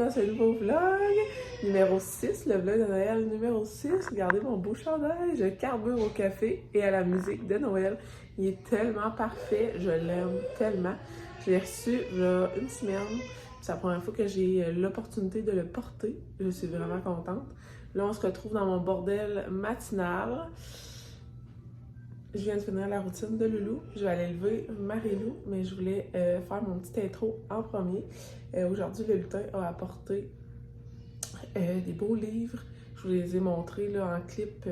dans ce nouveau vlog numéro 6, le vlog de Noël numéro 6. Regardez mon beau chandail, je carbure au café et à la musique de Noël. Il est tellement parfait, je l'aime tellement. Je l'ai reçu il y a une semaine, c'est la première fois que j'ai l'opportunité de le porter. Je suis vraiment contente. Là, on se retrouve dans mon bordel matinal. Je viens de finir la routine de Loulou. Je vais aller lever Marie-Lou, mais je voulais faire mon petit intro en premier. Aujourd'hui, le lutin a apporté des beaux livres. Je vous les ai montrés là, en clip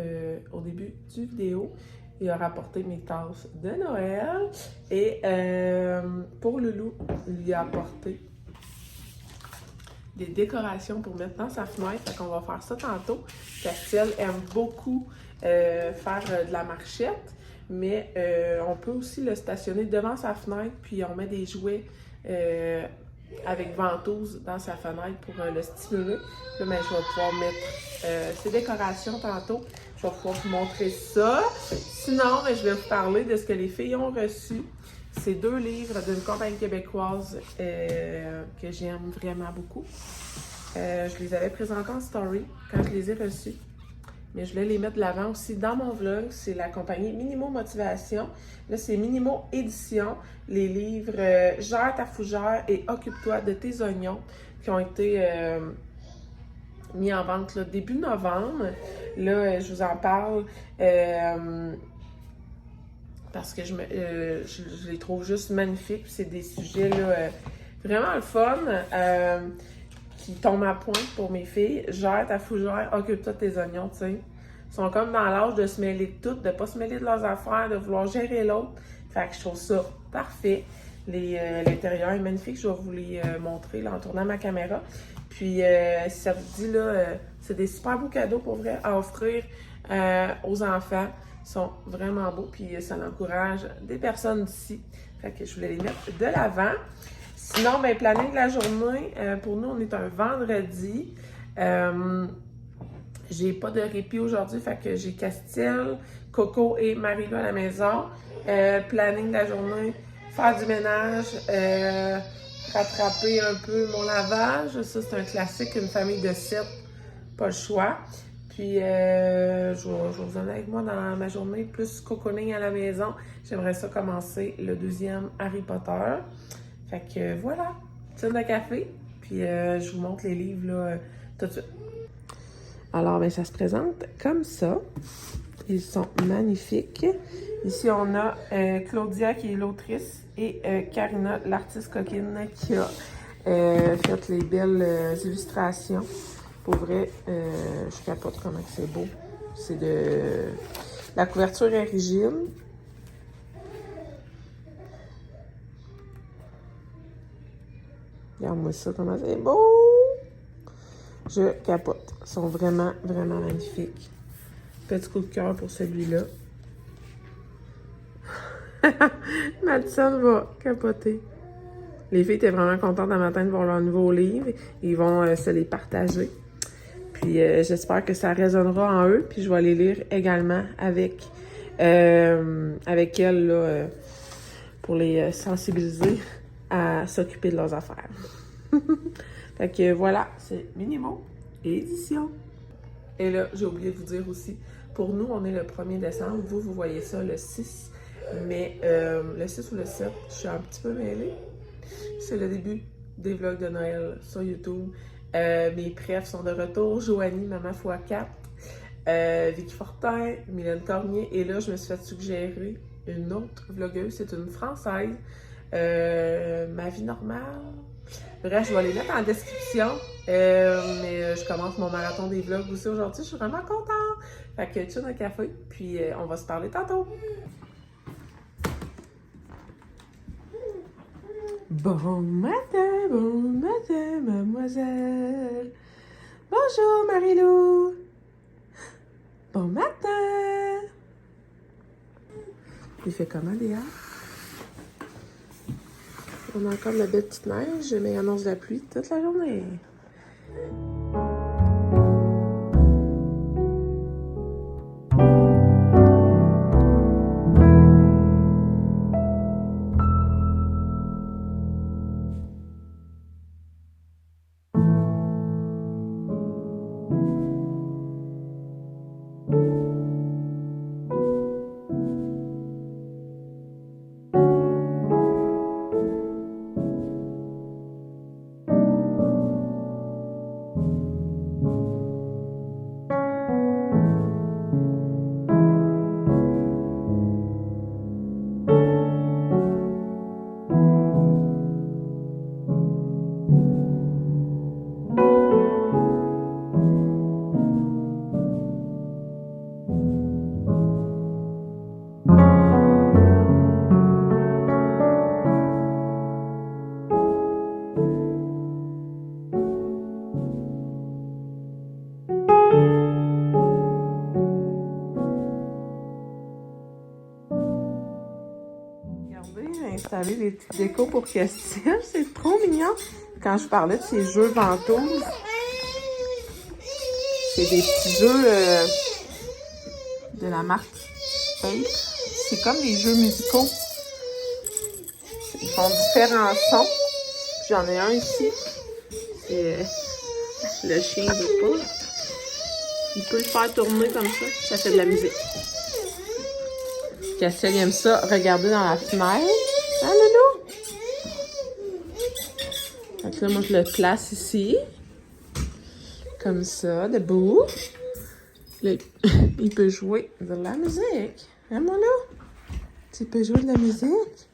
au début du vidéo. Il a rapporté mes tasses de Noël. Et pour Loulou, il lui a apporté des décorations pour mettre dans sa fenêtre. Fait qu'on va faire ça tantôt. Castiel aime beaucoup faire de la marchette. Mais on peut aussi le stationner devant sa fenêtre, puis on met des jouets avec ventouse dans sa fenêtre pour le stimuler. Là, ben, je vais pouvoir mettre ces décorations tantôt. Je vais pouvoir vous montrer ça. Sinon, ben, je vais vous parler de ce que les filles ont reçu. C'est 2 livres d'une compagnie québécoise que j'aime vraiment beaucoup. Je les avais présentés en story quand je les ai reçus. Mais je voulais les mettre de l'avant aussi dans mon vlog. C'est la compagnie Minimo Motivation. Là, c'est Minimo Édition. Les livres Gère ta fougère et Occupe-toi de tes oignons qui ont été mis en vente là, début novembre. Là, je vous en parle parce que je les trouve juste magnifiques. C'est des sujets là, vraiment le fun. Qui tombent à point pour mes filles. Gère ta fougère, occupe-toi de tes oignons, tu sais. Ils sont comme dans l'âge de se mêler de tout, de pas se mêler de leurs affaires, de vouloir gérer l'autre. Fait que je trouve ça parfait. L'intérieur est magnifique. Je vais vous les montrer là, en tournant ma caméra. Puis, si ça vous dit, là, c'est des super beaux cadeaux pour vrai à offrir aux enfants. Ils sont vraiment beaux, puis ça encourage des personnes d'ici. Fait que je voulais les mettre de l'avant. Sinon, ben, planning de la journée, pour nous, on est un vendredi. J'ai pas de répit aujourd'hui, fait que j'ai Castiel, Coco et Marie-Lou à la maison. Planning de la journée, faire du ménage, rattraper un peu mon lavage. Ça, c'est un classique, une famille de 7, pas le choix. Puis, je vais vous en avec moi dans ma journée, plus cocooning à la maison. J'aimerais ça commencer le 2e Harry Potter. Fait que voilà, petite de café, puis je vous montre les livres là, tout de suite. Alors, ben, ça se présente comme ça. Ils sont magnifiques. Ici, on a Claudia qui est l'autrice et Karina, l'artiste coquine, qui a fait les belles illustrations. Pour vrai, je capote comment c'est beau. C'est de... La couverture est rigide. Regarde-moi ça, comment c'est beau! Je capote. Ils sont vraiment, vraiment magnifiques. Petit coup de cœur pour celui-là. Madison va capoter. Les filles étaient vraiment contentes un matin de voir leur nouveau livre. Ils vont se les partager. Puis j'espère que ça résonnera en eux. Puis je vais les lire également avec elles là, pour les sensibiliser à s'occuper de leurs affaires. Fait que voilà, c'est Minimo Édition. Et là, j'ai oublié de vous dire aussi, pour nous, on est le 1er décembre. Vous voyez ça le 6. Mais le 6 ou le 7, je suis un petit peu mêlée. C'est le début des vlogs de Noël sur YouTube. Mes prefs sont de retour. Joanie, Maman x4. Vicky Fortin, Mylène Cormier. Et là, je me suis fait suggérer une autre vlogueuse. C'est une Française. Ma vie normale. Bref, je vais les mettre en description. Mais je commence mon marathon des vlogs aussi aujourd'hui. Je suis vraiment contente. Fait que tune un café, puis on va se parler tantôt. Bon matin, mademoiselle. Bonjour, Marie-Lou. Bon matin. Il fait comment, Léa? On a encore de la belle petite neige, mais il annonce de la pluie toute la journée. Regardez, installer des petites décos pour Castille, c'est trop mignon. Quand je parlais de ces jeux ventouses, c'est des petits jeux de la marque Ape. C'est comme des jeux musicaux. Ils font différents sons. J'en ai un ici. C'est le chien ne veut pas. Il peut le faire tourner comme ça fait de la musique. Castiel aime ça, regarder dans la fenêtre. Hein, Loulou? Donc là, moi, je le place ici. Comme ça, debout. Là, il peut jouer de la musique. Hein, mon loup? Tu peux jouer de la musique?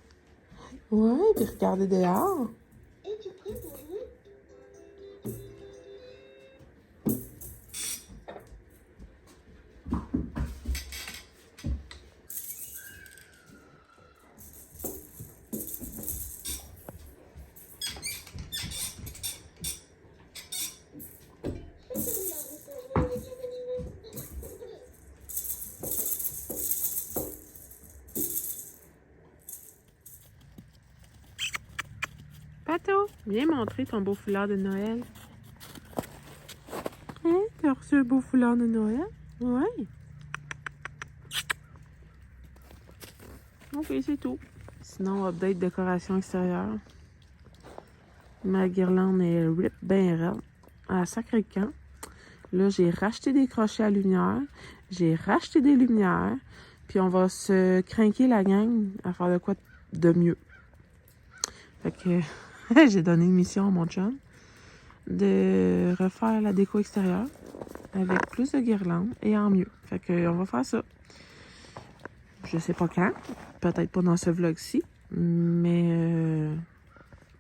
Ouais, puis regarder dehors. Pato, viens montrer ton beau foulard de Noël. Hein? T'as reçu un beau foulard de Noël? Ouais. Ok, c'est tout. Sinon, update décoration extérieure. Ma guirlande est rip ben raide. À Sacré-Camp. Là, j'ai racheté des crochets à lumière. J'ai racheté des lumières. Puis on va se crinquer la gang à faire de quoi de mieux. Fait que j'ai donné une mission à mon chum de refaire la déco extérieure avec plus de guirlandes et en mieux. Fait que on va faire ça. Je sais pas quand. Peut-être pas dans ce vlog-ci. Mais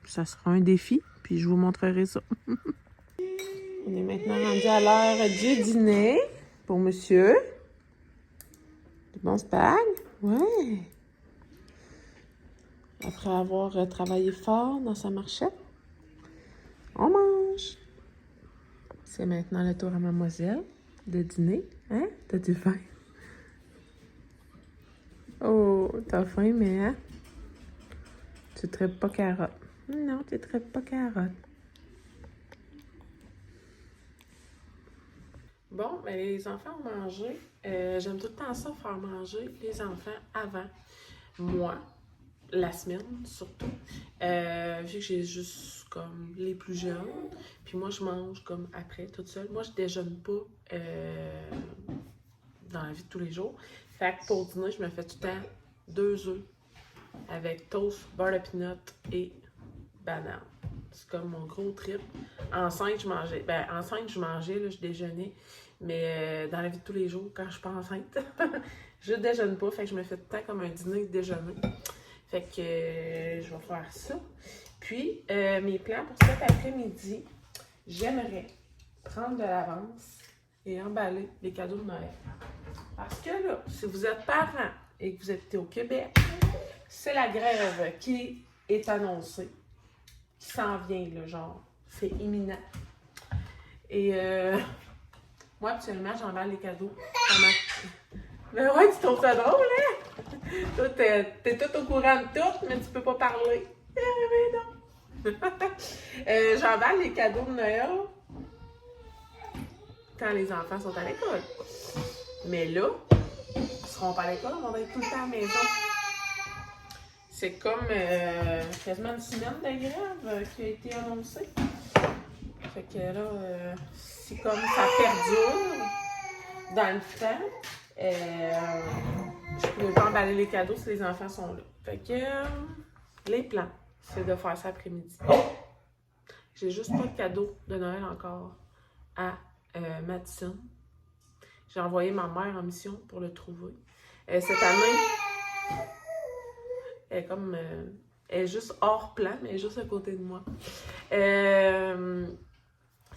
ça sera un défi. Puis je vous montrerai ça. On est maintenant rendu à l'heure du dîner pour monsieur. Du bon spag? Ouais. Après avoir travaillé fort dans sa marchette, on mange. C'est maintenant le tour à mademoiselle de dîner. Hein? T'as du faim? Oh, t'as faim, mais hein? Tu traites pas carotte. Non, tu traites pas carotte. Bon, ben les enfants ont mangé. J'aime tout le temps ça, faire manger les enfants avant moi, la semaine surtout. Vu que j'ai juste comme les plus jeunes, puis moi je mange comme après, toute seule. Moi je déjeune pas dans la vie de tous les jours. Fait que pour dîner, je me fais tout le temps 2 œufs avec toast, beurre de peanut et banane. C'est comme mon gros trip. Enceinte, je mangeais. Ben, enceinte, je mangeais, là, je déjeunais. Mais dans la vie de tous les jours, quand je suis pas enceinte, je déjeune pas. Fait que je me fais tout le temps comme un dîner déjeuner. Fait que je vais faire ça. Puis, mes plans pour cet après-midi, j'aimerais prendre de l'avance et emballer les cadeaux de Noël. Parce que là, si vous êtes parent et que vous habitez au Québec, c'est la grève qui est annoncée, qui s'en vient, là, genre, c'est imminent. Et moi, actuellement, j'emballe les cadeaux. Mais ouais, tu trouves ça drôle, hein? Toi, t'es tout au courant de tout, mais tu peux pas parler. Mais non. J'emballe les cadeaux de Noël quand les enfants sont à l'école. Mais là, ils seront pas à l'école, on va être tout le temps à la maison. C'est comme quasiment une semaine de grève qui a été annoncée. Fait que là, c'est comme ça perdure dans le temps. Je ne pouvais pas emballer les cadeaux si les enfants sont là. Fait que les plans, c'est de faire ça après-midi. J'ai juste pas de cadeau de Noël encore à Madison. J'ai envoyé ma mère en mission pour le trouver. Cette année, elle est comme... elle est juste hors plan, mais elle est juste à côté de moi.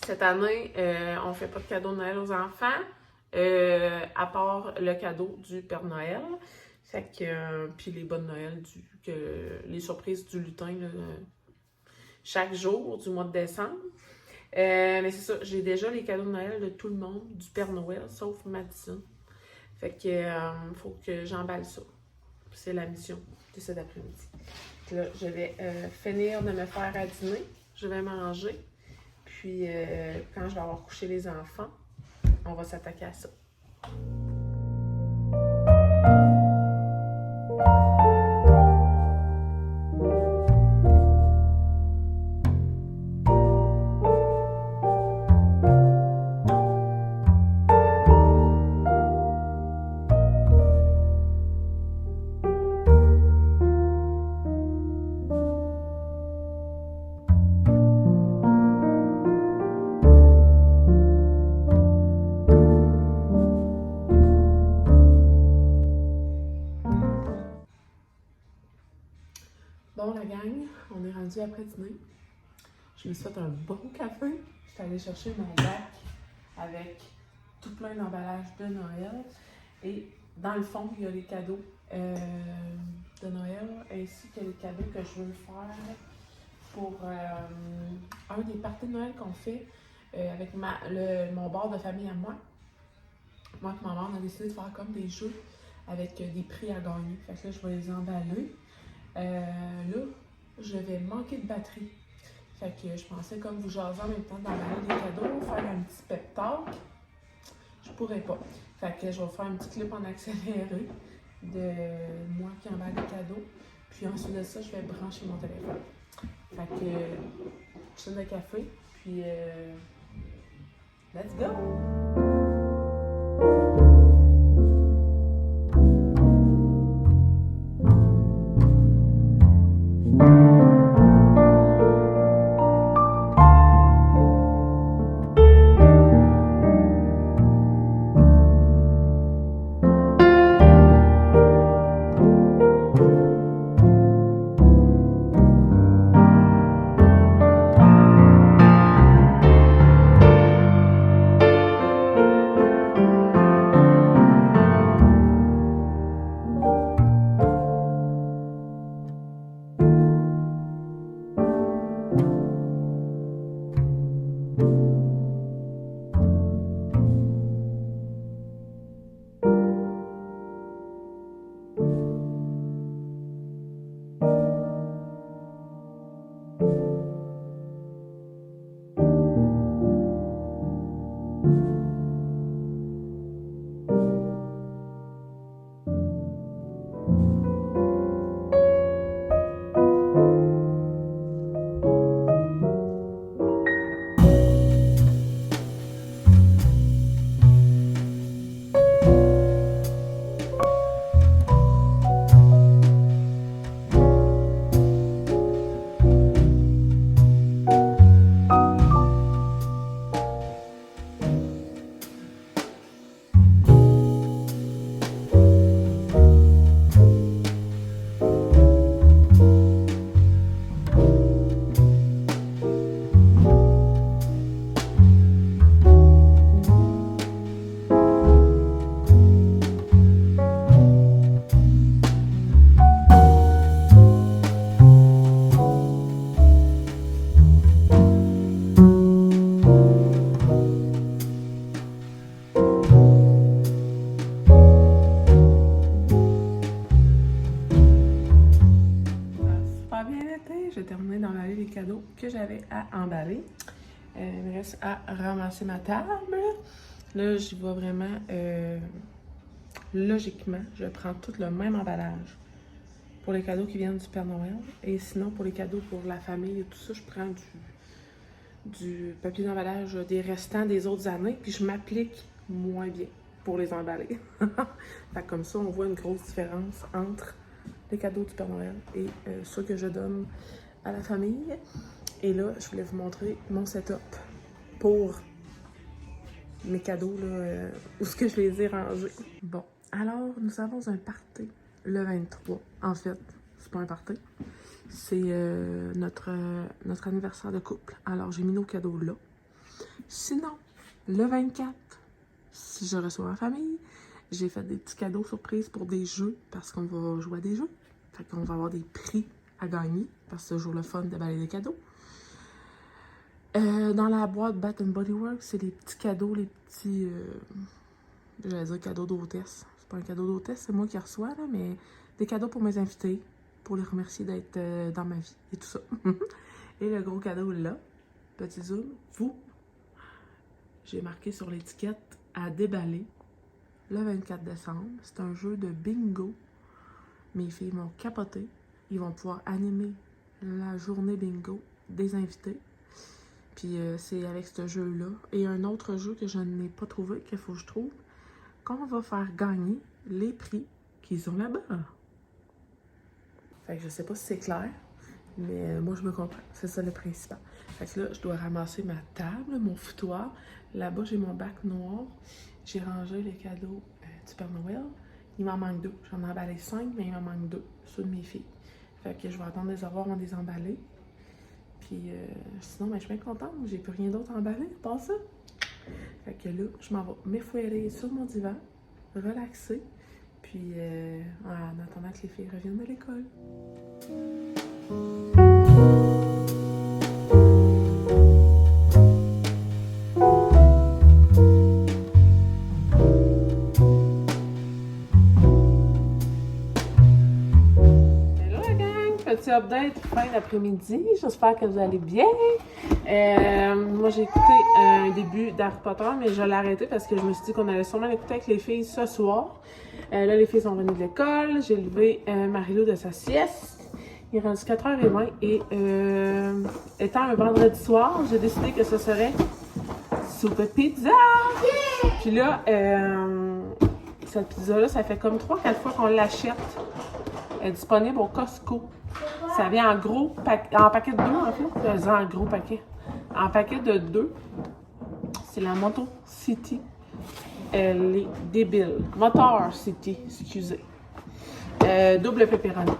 Cette année, on fait pas de cadeau de Noël aux enfants, à part le cadeau du Père Noël. Fait que, puis les bonnes Noël, les surprises du lutin, là, chaque jour du mois de décembre. Mais c'est ça, j'ai déjà les cadeaux de Noël de tout le monde, du Père Noël, sauf Madison. Fait que, faut que j'emballe ça. C'est la mission de cet après-midi. Là, je vais finir de me faire à dîner. Je vais manger. Puis, quand je vais avoir couché les enfants, on va s'attaquer à ça. Bon, la gang, on est rendu après dîner. Je me suis fait un bon café. Je suis allée chercher mon bac avec tout plein d'emballages de Noël. Et dans le fond, il y a les cadeaux de Noël, ainsi que les cadeaux que je veux faire pour un des parties de Noël qu'on fait avec mon bar de famille à moi. Moi et ma mère, on a décidé de faire comme des jeux avec des prix à gagner. Fait que là, je vais les emballer. Là, je vais manquer de batterie. Fait que je pensais comme vous jaser en même temps d'emballer des cadeaux, faire un petit pep talk. Je pourrais pas. Fait que je vais faire un petit clip en accéléré de moi qui emballe les cadeaux. Puis ensuite de ça, je vais brancher mon téléphone. Fait que je donne le café. Puis let's go! J'ai terminé d'emballer les cadeaux que j'avais à emballer. Il me reste à ramasser ma table. Là, j'y vais vraiment logiquement. Je prends tout le même emballage pour les cadeaux qui viennent du Père Noël. Et sinon, pour les cadeaux pour la famille et tout ça, je prends du papier d'emballage des restants des autres années. Puis je m'applique moins bien pour les emballer. Fait comme ça, on voit une grosse différence entre les cadeaux du Père Noël et ceux que je donne à la famille. Et là, je voulais vous montrer mon setup pour mes cadeaux, là, où est-ce que je les ai rangés. Bon, alors, nous avons un party le 23. En fait, c'est pas un party, c'est notre anniversaire de couple. Alors, j'ai mis nos cadeaux là. Sinon, le 24, si je reçois ma famille, j'ai fait des petits cadeaux surprises pour des jeux, parce qu'on va jouer à des jeux. Fait qu'on va avoir des prix à gagner, parce que c'est toujours le fun de balayer des cadeaux. Dans la boîte Bath Body Works, c'est les petits cadeaux, les petits... j'allais dire cadeaux d'hôtesse. C'est pas un cadeau d'hôtesse, c'est moi qui reçois, là, mais des cadeaux pour mes invités, pour les remercier d'être dans ma vie et tout ça. Et le gros cadeau là, petit zoom, vous, j'ai marqué sur l'étiquette à déballer le 24 décembre. C'est un jeu de bingo. Mes filles vont capoter. Ils vont pouvoir animer la journée bingo des invités. Puis c'est avec ce jeu-là. Et un autre jeu que je n'ai pas trouvé, qu'il faut que je trouve, qu'on va faire gagner les prix qu'ils ont là-bas. Fait que je sais pas si c'est clair, mais moi je me comprends. C'est ça le principal. Fait que là, je dois ramasser ma table, mon foutoir. Là-bas, j'ai mon bac noir. J'ai rangé les cadeaux du Père Noël. Il m'en manque 2. J'en ai emballé 5, mais il m'en manque 2, ceux de mes filles. Fait que je vais attendre de les avoir, on les emballer. Puis sinon, ben, je suis bien contente. J'ai plus rien d'autre à emballer, pas ça. Fait que là, je m'en vais m'effouérer sur mon divan, relaxer. Puis en attendant que les filles reviennent de l'école. Petit update fin d'après-midi. J'espère que vous allez bien. Moi, j'ai écouté un début d'Harry Potter, mais je l'ai arrêté parce que je me suis dit qu'on allait sûrement l'écouter avec les filles ce soir. Là, les filles sont venues de l'école. J'ai levé Marie-Lou de sa sieste. Il est rendu 4h20 et étant un vendredi soir, j'ai décidé que ce serait soupe pizza. Puis là, cette pizza-là, ça fait comme 3-4 fois qu'on l'achète. Elle est disponible au Costco. Ça vient en gros en paquet de 2 en fait. En gros paquet. En paquet de 2. C'est la Motor City. Elle est débile. Motor City, excusez. Double pepperoni.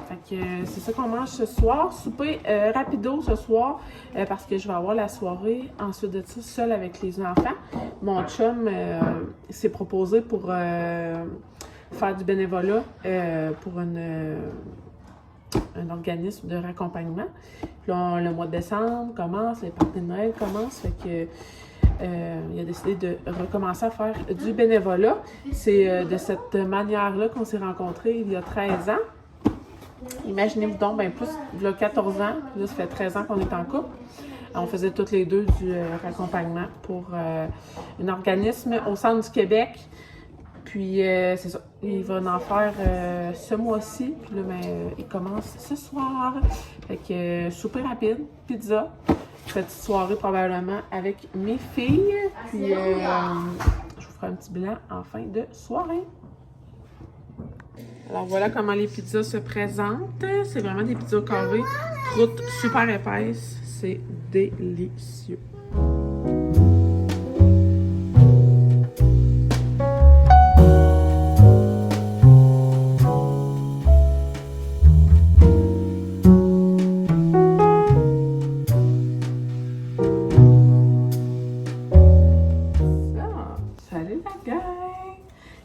Fait que c'est ça qu'on mange ce soir. Souper rapido ce soir parce que je vais avoir la soirée ensuite de ça seule avec les enfants. Mon chum s'est proposé pour faire du bénévolat pour un organisme de raccompagnement. Puis là, le mois de décembre commence, les parties de Noël commencent, fait que il a décidé de recommencer à faire du bénévolat. C'est de cette manière-là qu'on s'est rencontrés il y a 13 ans. Imaginez-vous donc, bien plus, il y a 14 ans, puis là, ça fait 13 ans qu'on est en couple. On faisait toutes les deux du raccompagnement pour un organisme au centre du Québec. Puis, c'est ça. Il va en faire ce mois-ci. Puis là, ben, il commence ce soir. Fait que souper rapide, pizza. Petite soirée probablement avec mes filles. Puis, je vous ferai un petit bilan en fin de soirée. Alors, voilà comment les pizzas se présentent. C'est vraiment des pizzas carrées. Croûte super épaisse. C'est délicieux.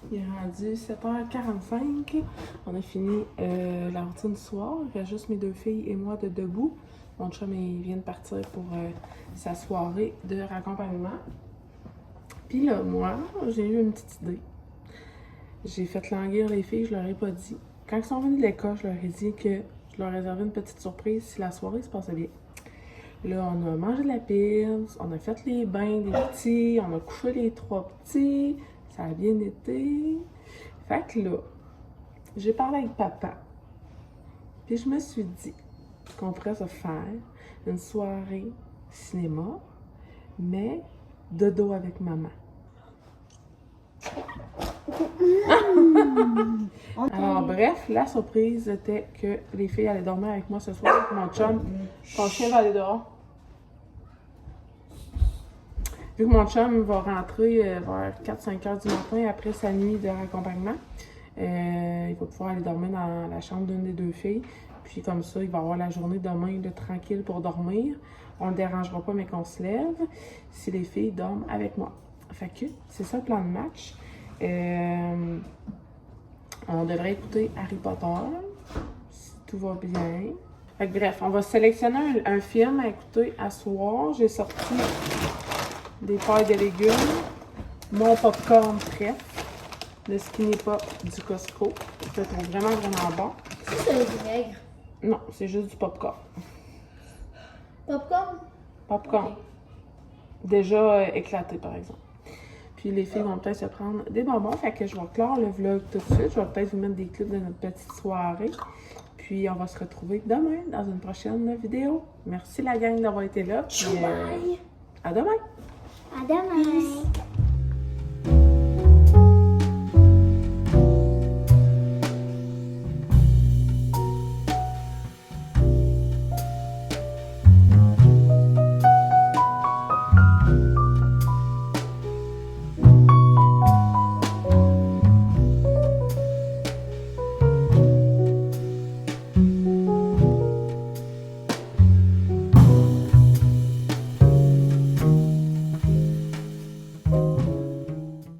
Il est rendu 7h45. On a fini la routine du soir. Il reste juste mes 2 filles et moi de debout. Mon chum il vient de partir pour sa soirée de raccompagnement. Puis là, moi, j'ai eu une petite idée. J'ai fait languir les filles, je leur ai pas dit. Quand ils sont venus de l'école, je leur ai dit que je leur réservais une petite surprise si la soirée se passait bien. Là, on a mangé de la pizza, on a fait les bains des petits, on a couché les 3 petits. Ça a bien été. Fait que là, j'ai parlé avec papa. Puis je me suis dit qu'on pourrait se faire une soirée cinéma, mais de dos avec maman. Alors bref, la surprise était que les filles allaient dormir avec moi ce soir. Mon chum, son chien va aller dehors. Vu que mon chum va rentrer vers 4-5 heures du matin après sa nuit de raccompagnement, il va pouvoir aller dormir dans la chambre d'une des 2 filles. Puis comme ça, il va avoir la journée demain de tranquille pour dormir. On ne le dérangera pas, mais qu'on se lève si les filles dorment avec moi. Fait que c'est ça le plan de match. On devrait écouter Harry Potter, si tout va bien. Fait que bref, on va sélectionner un film à écouter à soir. J'ai sorti des pailles de légumes, mon popcorn prêt, le Skinny Pop du Costco. Je le trouve vraiment, vraiment bon. C'est un vinaigre. Non, c'est juste du popcorn. Popcorn? Popcorn. Ok. Déjà éclaté, par exemple. Puis les filles vont peut-être se prendre des bonbons. Fait que je vais clore le vlog tout de suite. Je vais peut-être vous mettre des clips de notre petite soirée. Puis on va se retrouver demain dans une prochaine vidéo. Merci la gang d'avoir été là. Puis, Bye! à demain! À demain!